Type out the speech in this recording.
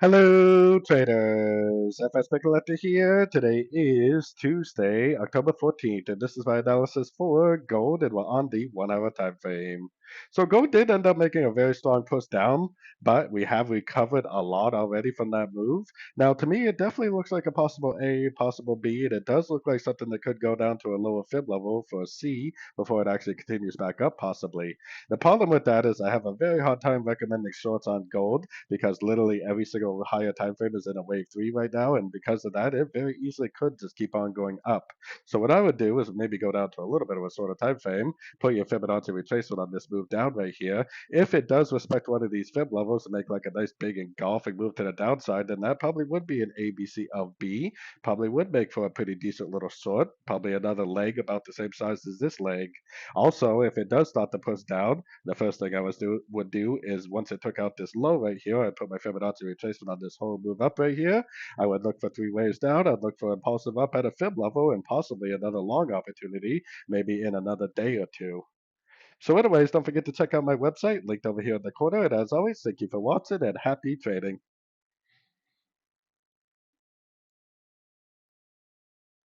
Hello, traders. FX Pip Collector here. Today is Tuesday, October 14th, and this is my analysis for gold, and we're on the 1 hour time frame. So gold did end up making a very strong push down, but we have recovered a lot already from that move. Now, to me, it definitely looks like a possible A, possible B, and it does look like something that could go down to a lower fib level for a C before it actually continues back up, possibly. The problem with that is I have a very hard time recommending shorts on gold because literally every single higher time frame is in a wave three right now, and because of that, it very easily could just keep on going up. So what I would do is maybe go down to a little bit of a shorter time frame, put your Fibonacci retracement on this move down right here. If it does respect one of these fib levels and make like a nice big engulfing move to the downside, then that probably would be an ABC of B. Probably would make for a pretty decent little short, probably another leg about the same size as this leg. Also, if it does start to push down, the first thing would do is once it took out this low right here, I'd put my Fibonacci retracement on this whole move up right here. I would look for three waves down. I'd look for impulsive up at a fib level and possibly another long opportunity, maybe in another day or two. So anyways, don't forget to check out my website linked over here in the corner. And as always, thank you for watching and happy trading.